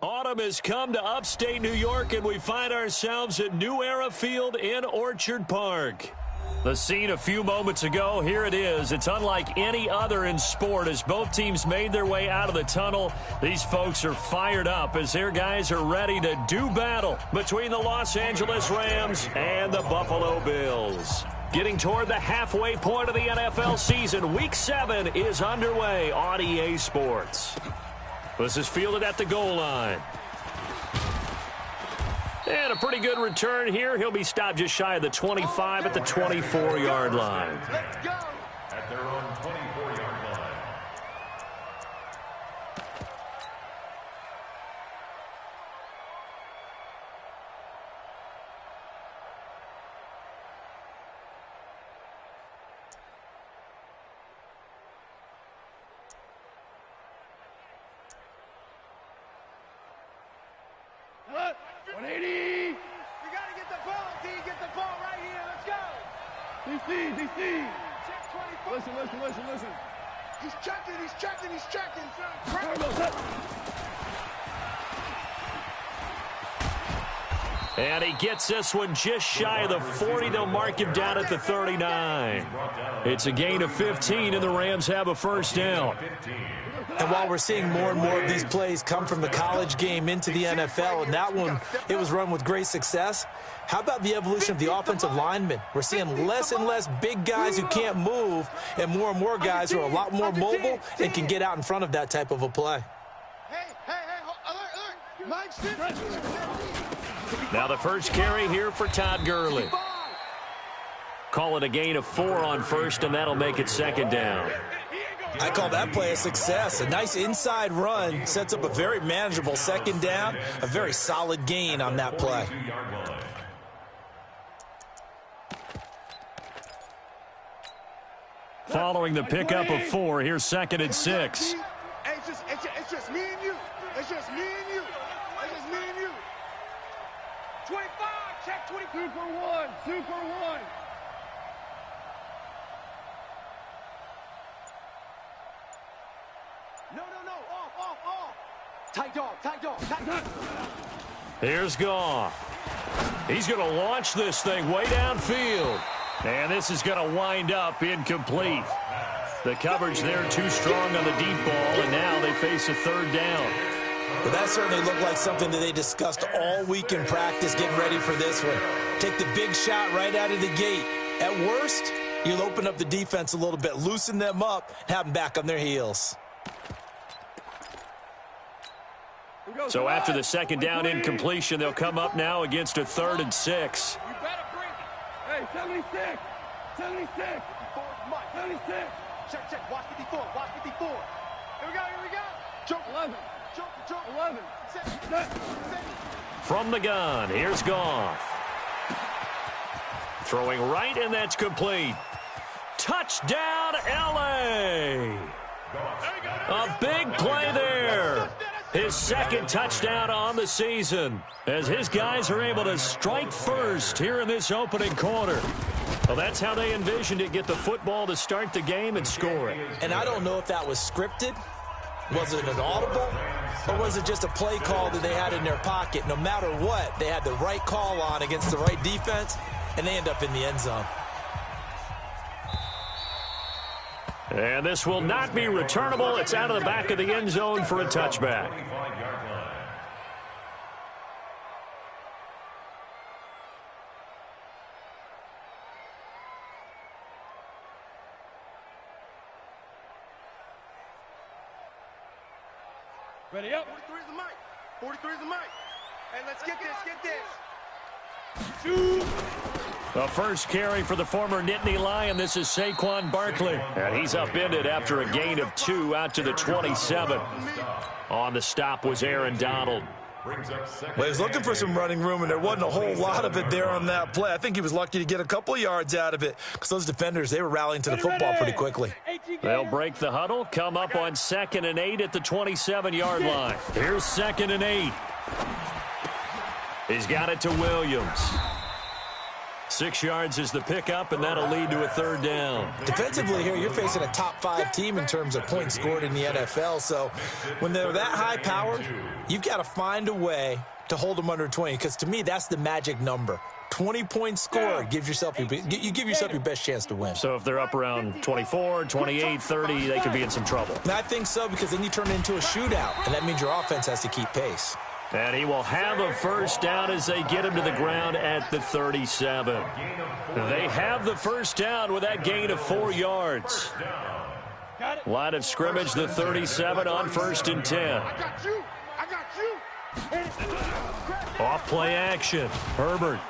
Autumn has come to upstate New York, and we find ourselves at New Era Field in Orchard Park. The scene a few moments ago, here it is. It's unlike any other in sport as both teams made their way out of the tunnel. These folks are fired up as their guys are ready to do battle between the Los Angeles Rams and the Buffalo Bills. Getting toward the halfway point of the NFL season, Week 7 is underway on EA Sports. This is fielded at the goal line. And a pretty good return here. He'll be stopped just shy of the 25 at the 24-yard line. Let's go. At their own 24-yard line. What? 180. You got to get the ball, D. Get the ball right here. Let's go. DC. Check 24. Listen. He's checking. Cargo, set. And he gets this one just shy of the 40. They'll mark him down at the 39. It's a gain of 15, and the Rams have a first down. And while we're seeing more and more of these plays come from the college game into the NFL, and that one, it was run with great success, how about the evolution of the offensive linemen? We're seeing less and less big guys who can't move, and more guys who are a lot more mobile and can get out in front of that type of a play. Hey, alert. Mike Smith. Now the first carry here for Todd Gurley. Call it a gain of 4 on first, and that'll make it second down. I call that play a success. A nice inside run sets up a very manageable second down, a very solid gain on that play. Following the pickup of 4, here's second and 6. Hey, it's just me and you. 25, check 20. 2 for 1. No, off. Tight dog. Here's Goff. He's going to launch this thing way downfield. And this is going to wind up incomplete. The coverage there too strong on the deep ball, and now they face a third down. But that certainly looked like something that they discussed all week in practice getting ready for this one. Take the big shot right out of the gate. At worst, you'll open up the defense a little bit, loosen them up, and have them back on their heels. So after the second down incompletion, they'll come up now against a 3rd and 6. You better bring it. Hey, 76. 76. 76. Check. Watch 54. Here we go. Choke 11. 11. Set. From the gun, here's Goff. Throwing right, and that's complete. Touchdown, L.A. A big play there. His second touchdown on the season as his guys are able to strike first here in this opening quarter. Well, that's how they envisioned it, get the football to start the game and score it. And I don't know if that was scripted. Was it an audible? Or was it just a play call that they had in their pocket? No matter what, they had the right call on against the right defense, and they end up in the end zone. And this will not be returnable. It's out of the back of the end zone for a touchback. Ready up. 43 is the mic. Hey, let's get this. 2. The first carry for the former Nittany Lion. This is Saquon Barkley. And he's upended after a gain of 2 out to the 27. On the stop was Aaron Donald. Well, he was looking for some running room, and there wasn't a whole lot of it there on that play. I think he was lucky to get a couple yards out of it because those defenders, they were rallying to the football pretty quickly. They'll break the huddle, come up on 2nd and 8 at the 27-yard line. Here's 2nd and 8. He's got it to Williams. 6 yards is the pickup, and that'll lead to a third down. Defensively here, you're facing a top-5 team in terms of points scored in the NFL. So when they're that high-powered, you've got to find a way to hold them under 20, because to me, that's the magic number. 20-point score gives yourself you give yourself your best chance to win. So if they're up around 24, 28, 30, they could be in some trouble. And I think so, because then you turn it into a shootout, and that means your offense has to keep pace. And he will have a first down as they get him to the ground at the 37. They have the first down with that gain of 4 yards. Line of scrimmage, the 37 on 1st and 10. I got you. I got you. Off play action. Herbert.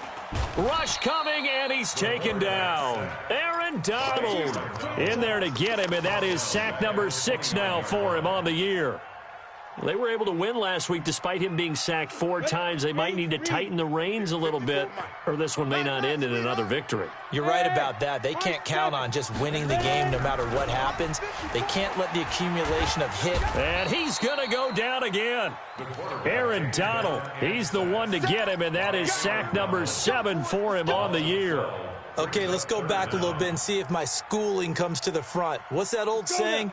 Rush coming, and he's taken down. Aaron Donald in there to get him, and that is sack number 6 now for him on the year. They were able to win last week despite him being sacked 4 times. They might need to tighten the reins a little bit, or this one may not end in another victory. You're right about that. They can't count on just winning the game no matter what happens. They can't let the accumulation of hit. And he's going to go down again. Aaron Donald, he's the one to get him, and that is sack number 7 for him on the year. Okay, let's go back a little bit and see if my schooling comes to the front. What's that old saying?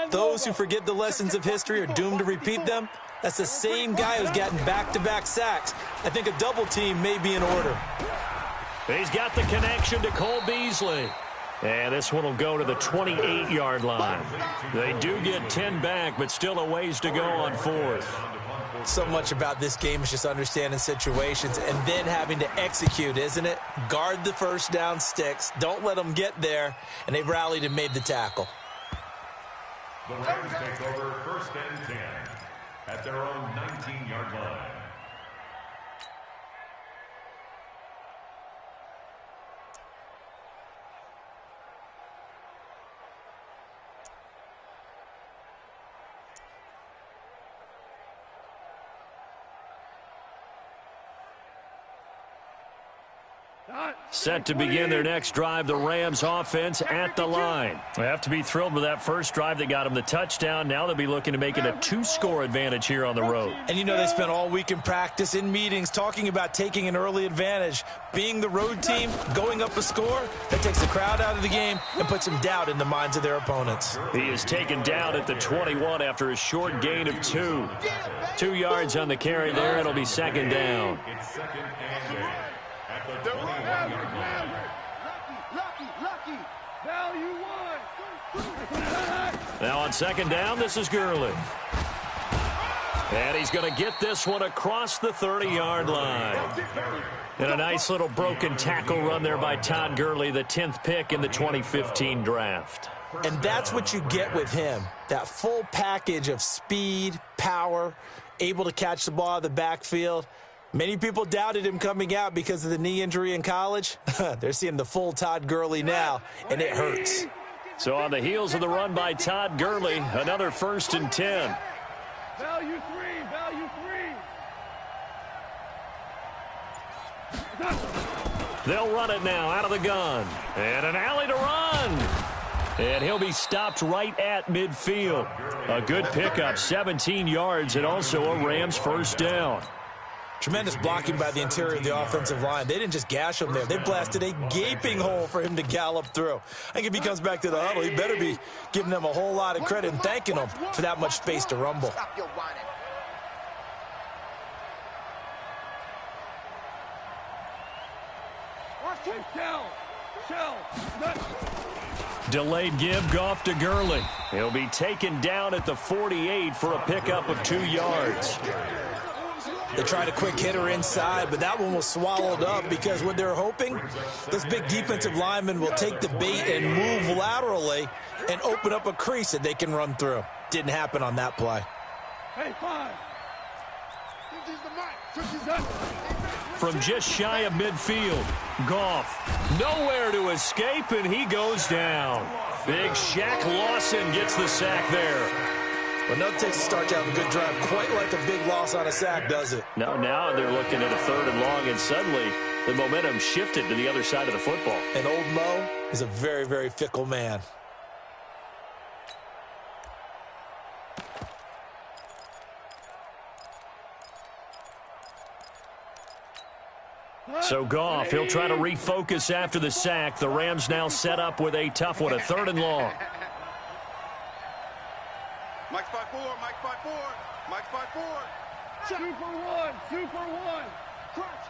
Those who forget the lessons of history are doomed to repeat them. That's the same guy who's gotten back-to-back sacks. I think a double team may be in order. He's got the connection to Cole Beasley. And this one will go to the 28-yard line. They do get 10 back, but still a ways to go on 4th. So much about this game is just understanding situations and then having to execute, isn't it? Guard the first down sticks. Don't let them get there. And they've rallied and made the tackle. The Rams take over 1st and 10 at their own 19-yard line. Set to begin their next drive, the Rams offense at the line. They have to be thrilled with that first drive that got them the touchdown. Now they'll be looking to make it a 2-score advantage here on the road. And you know they spent all week in practice, in meetings, talking about taking an early advantage. Being the road team, going up a score, that takes the crowd out of the game and puts some doubt in the minds of their opponents. He is taken down at the 21 after a short gain of 2. 2 yards on the carry there. It'll be 2nd down. It's 2nd and 8 at the 21-yard line. Lucky. Value 1. Now on 2nd down, this is Gurley. And he's going to get this one across the 30-yard line. And a nice little broken tackle run there by Todd Gurley, the 10th pick in the 2015 draft. And that's what you get with him, that full package of speed, power, able to catch the ball out of the backfield. Many people doubted him coming out because of the knee injury in college. They're seeing the full Todd Gurley now, and it hurts. So on the heels of the run by Todd Gurley, another 1st and 10. Value 3. They'll run it now out of the gun. And an alley to run. And he'll be stopped right at midfield. A good pickup, 17 yards, and also a Rams first down. Tremendous blocking by the interior of the offensive line. They didn't just gash him there. They blasted a gaping hole for him to gallop through. I think if he comes back to the huddle, he better be giving them a whole lot of credit and thanking them for that much space to rumble. Delayed give, Goff to Gurley. He'll be taken down at the 48 for a pickup of 2 yards. They tried a quick hitter inside, but that one was swallowed up because what they're hoping, this big defensive lineman will take the bait and move laterally and open up a crease that they can run through. Didn't happen on that play. Hey, 5. From just shy of midfield, Goff nowhere to escape, and he goes down. Big Shaq Lawson gets the sack there. Well, nothing takes a start to have a good drive quite like a big loss on a sack, does it? No, now they're looking at a 3rd and long, and suddenly the momentum shifted to the other side of the football. And old Mo is a very, very fickle man. So Goff, he'll try to refocus after the sack. The Rams now set up with a tough one, a 3rd and long. Mike's 5-4, Mike's 5-4, Mike's 5-4. Super one. Crunch.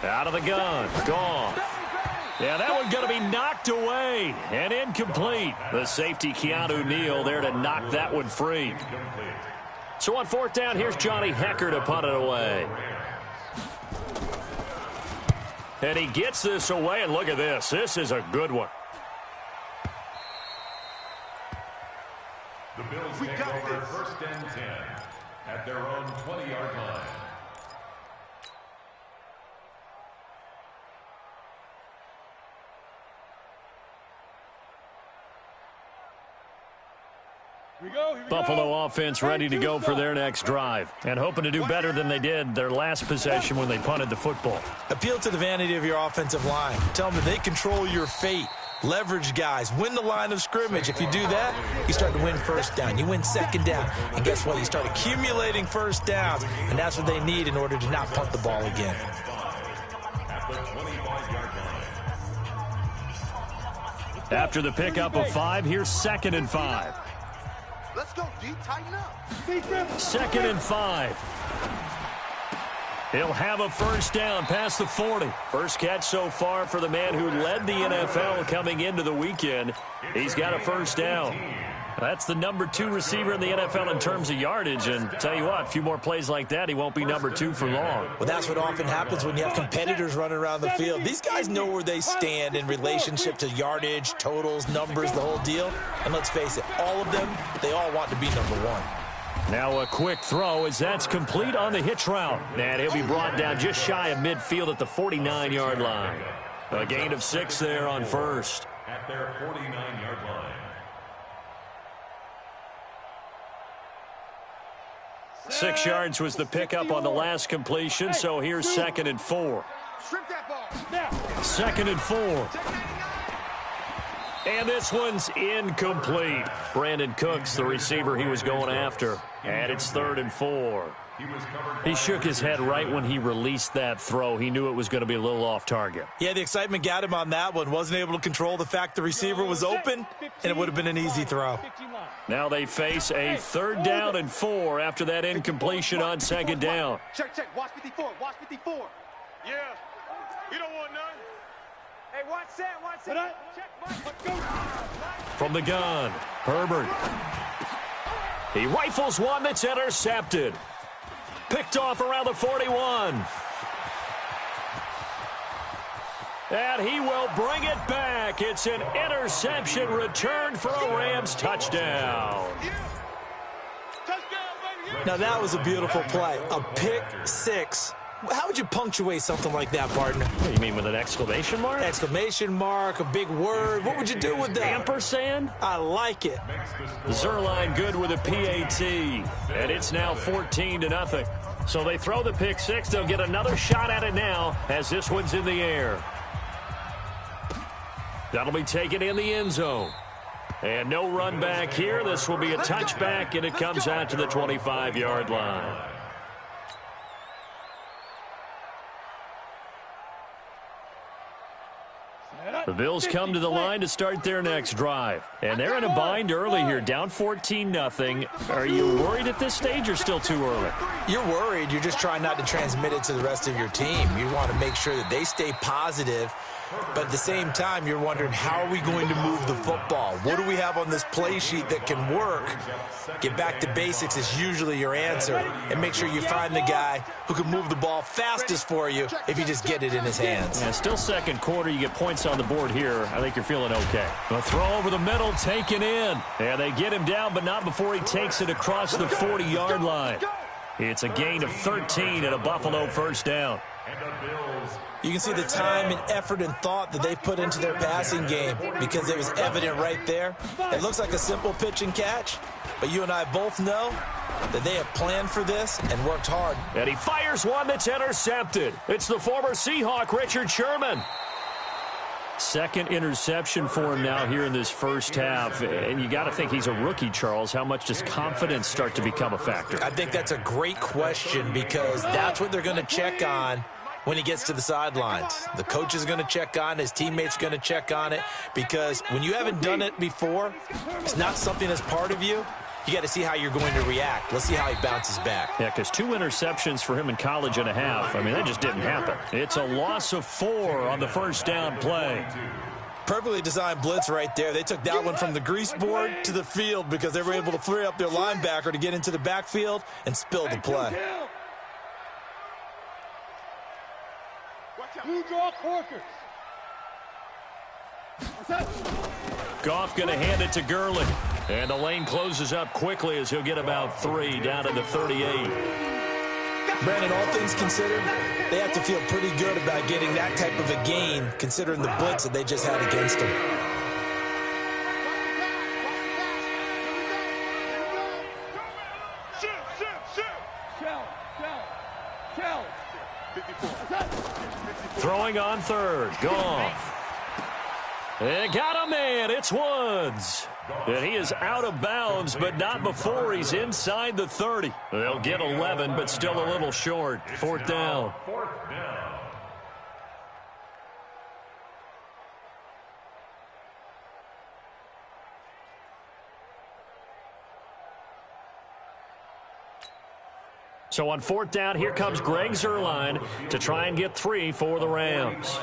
Out of the gun. Goff. Yeah, that one going to be knocked away and incomplete. The safety, Keanu Neal, there to knock that one free. So on 4th down, here's Johnny Hekker to punt it away. And he gets this away, and look at this. This is a good one. The Bills take over 1st and 10 at their own 20-yard line. Buffalo offense ready to go for their next drive and hoping to do better than they did their last possession when they punted the football. Appeal to the vanity of your offensive line. Tell them that they control your fate. Leverage guys. Win the line of scrimmage. If you do that, you start to win 1st down. You win 2nd down. And guess what? You start accumulating 1st downs. And that's what they need in order to not punt the ball again. After the pickup of 5, here's 2nd and 5. Let's go, D. Tighten up. 2nd and 5. He'll have a 1st down past the 40. First catch so far for the man who led the NFL coming into the weekend. He's got a 1st down. That's the number 2 receiver in the NFL in terms of yardage. And tell you what, a few more plays like that, he won't be number 2 for long. Well, that's what often happens when you have competitors running around the field. These guys know where they stand in relationship to yardage, totals, numbers, the whole deal. And let's face it, all of them, they all want to be number 1. Now a quick throw as that's complete on the hitch route. And he'll be brought down just shy of midfield at the 49-yard line. A gain of 6 there on 1st. At their 49-yard line. 6 yards was the pickup on the last completion, so here's 2nd and 4. 2nd and 4. And this one's incomplete. Brandon Cooks, the receiver he was going after. And it's 3rd and 4. He shook his head right when he released that throw. He knew it was going to be a little off target. Yeah, the excitement got him on that one. Wasn't able to control the fact the receiver was open, and it would have been an easy throw. Now they face a 3rd down and 4 after that incompletion on 2nd down. Check. Watch 54. Watch 54. Yeah. You don't want none. Hey, watch that. Check. From the gun, Herbert. He rifles one that's intercepted. Picked off around the 41. And he will bring it back. It's an interception returned for a Rams touchdown. Now that was a beautiful play. A pick 6. How would you punctuate something like that, partner? What, you mean with an exclamation mark? Exclamation mark, a big word. What would you do with that? Ampersand? I like it. Zuerlein good with a PAT. And it's now 14-0. So they throw the pick 6. They'll get another shot at it now as this one's in the air. That'll be taken in the end zone. And no run back here. This will be a touchback, and it comes out to the 25-yard line. The Bills come to the line to start their next drive. And they're in a bind early here, down 14-0. Are you worried at this stage or still too early? You're worried. You're just trying not to transmit it to the rest of your team. You want to make sure that they stay positive. But at the same time, you're wondering, how are we going to move the football? What do we have on this play sheet that can work? Get back to basics is usually your answer. And make sure you find the guy who can move the ball fastest for you if you just get it in his hands. Yeah, still second quarter. You get points on the board here. I think you're feeling okay. A throw over the middle, taken in. And they get him down, but not before he takes it across the 40-yard line. It's a gain of 13 and a Buffalo first down. You can see the time and effort and thought that they put into their passing game because it was evident right there. It looks like a simple pitch and catch, but you and I both know that they have planned for this and worked hard. And he fires one that's intercepted. It's the former Seahawk, Richard Sherman. Second interception for him now here in this first half. And you got to think he's a rookie, Charles. How much does confidence start to become a factor? I think that's a great question because that's what they're going to check on when he gets to the sidelines. The coach is going to check on it. His teammates are going to check on it, because when you haven't done it before, it's not something that's part of you. You got to see how you're going to react. Let's see how he bounces back. Yeah, because 2 interceptions for him in college and a half. I mean, that just didn't happen. It's a loss of 4 on the first down play. Perfectly designed blitz right there. They took that one from the grease board to the field because they were able to free up their linebacker to get into the backfield and spill the play. Blue draw Corkers. Goff going to hand it to Gurley. And the lane closes up quickly as he'll get about 3 down to the 38. Brandon, all things considered, they have to feel pretty good about getting that type of a gain, considering the blitz that they just had against them. Throwing on third. Goff. They got a man. It's Woods. And he is out of bounds, but not before he's inside the 30. They'll get 11, but still a little short. 4th down. So on 4th down, here comes Greg Zuerlein to try and get 3 for the Rams.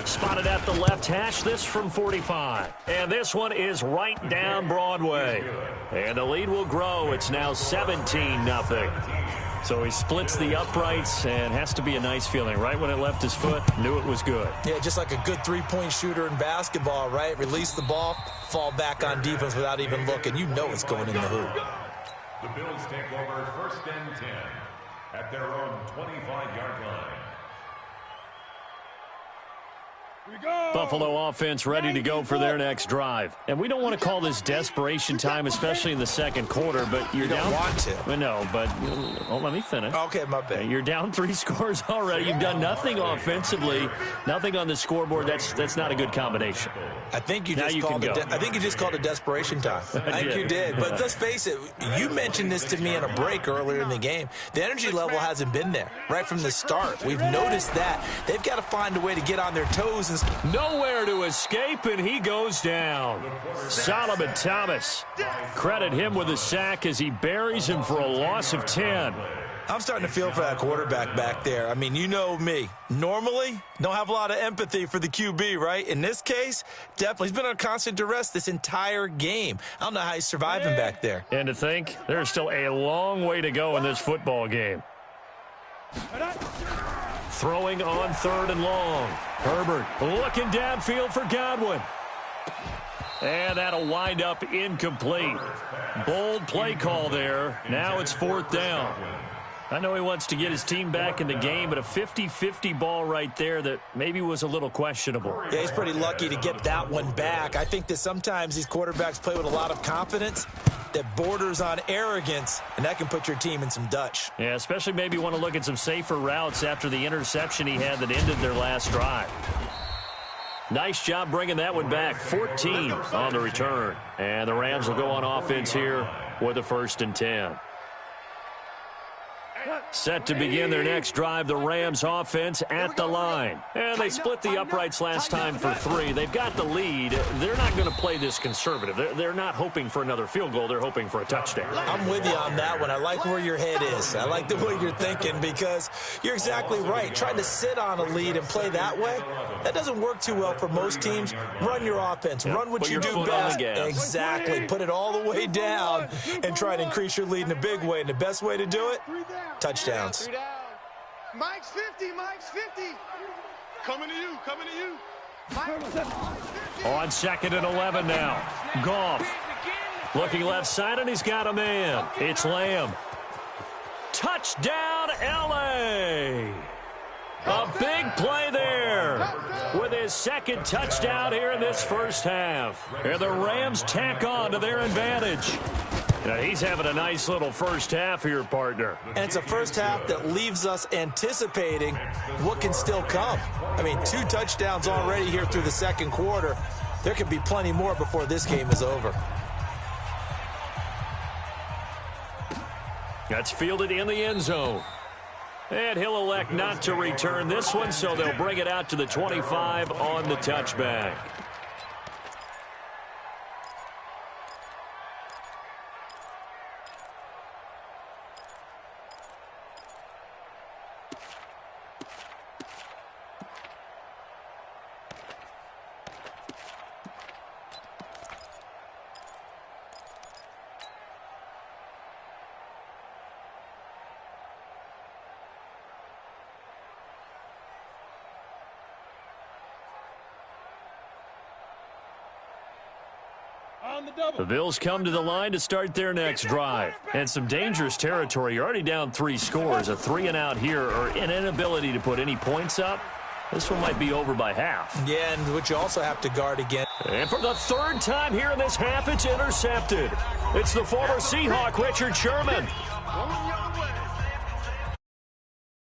Spotted at the left hash, this from 45. And this one is right down Broadway. And the lead will grow. It's now 17-0. So he splits the uprights, and has to be a nice feeling. Right when it left his foot, knew it was good. Yeah, just like a good three-point shooter in basketball, right? Release the ball, fall back on defense without even looking. You know it's going in the hoop. The Bills take over 1st and 10 at their own 25-yard line. Buffalo offense ready to go for their next drive. And we don't want to call this desperation time, especially in the second quarter, but you're down. You don't want to. No, but let me finish. Okay, my bad. You're down 3 scores already. You've done nothing offensively, nothing on the scoreboard. That's not a good combination. I think you just called it. I think you just called it desperation time. I think you did. But let's face it. You mentioned this to me in a break earlier in the game. The energy level hasn't been there right from the start. We've noticed that. They've got to find a way to get on their toes. Nowhere to escape, and he goes down. Solomon Thomas. Credit him with a sack as he buries him for a loss of 10. I'm starting to feel for that quarterback back there. I mean, you know me. Normally, don't have a lot of empathy for the QB, right? In this case, definitely. He's been on constant duress this entire game. I don't know how he's surviving back there. And to think, there's still a long way to go in this football game. Throwing on 3rd and long. Herbert looking downfield for Godwin. And that'll wind up incomplete. Bold play call there. Now it's 4th down. I know he wants to get his team back in the game, but a 50-50 ball right there that maybe was a little questionable. Yeah, he's pretty lucky to get that one back. I think that sometimes these quarterbacks play with a lot of confidence that borders on arrogance, and that can put your team in some Dutch. Yeah, especially maybe want to look at some safer routes after the interception he had that ended their last drive. Nice job bringing that one back. 14 on the return. And the Rams will go on offense here with a 1st and 10. Set to begin their next drive, the Rams offense at the line. And they split the uprights last time for 3. They've got the lead. They're not going to play this conservative. They're not hoping for another field goal. They're hoping for a touchdown. I'm with you on that one. I like where your head is. I like the way you're thinking, because you're exactly right. Trying to sit on a lead and play that way, that doesn't work too well for most teams. Run your offense. Run what you do best. Exactly. Put it all the way down and try to increase your lead in a big way. And the best way to do it, touchdowns. Mike's 50, Mike's 50. Coming to you, coming to you. On 2nd and 11 now. Goff looking left side, and he's got a man. It's Lamb. Touchdown, L.A. A big play there with his 2nd touchdown here in this first half. And the Rams tack on to their advantage. Now, he's having a nice little first half here, partner. And it's a first half that leaves us anticipating what can still come. I mean, 2 touchdowns already here through the second quarter. There could be plenty more before this game is over. That's fielded in the end zone. And he'll elect not to return this one, so they'll bring it out to the 25 on the touchback. The Bills come to the line to start their next drive. And some dangerous territory. You're already down 3 scores. A 3-and-out here, or an inability to put any points up. This one might be over by half. Yeah, and what you also have to guard again. And for the 3rd time here in this half, it's intercepted. It's the former Seahawk, Richard Sherman.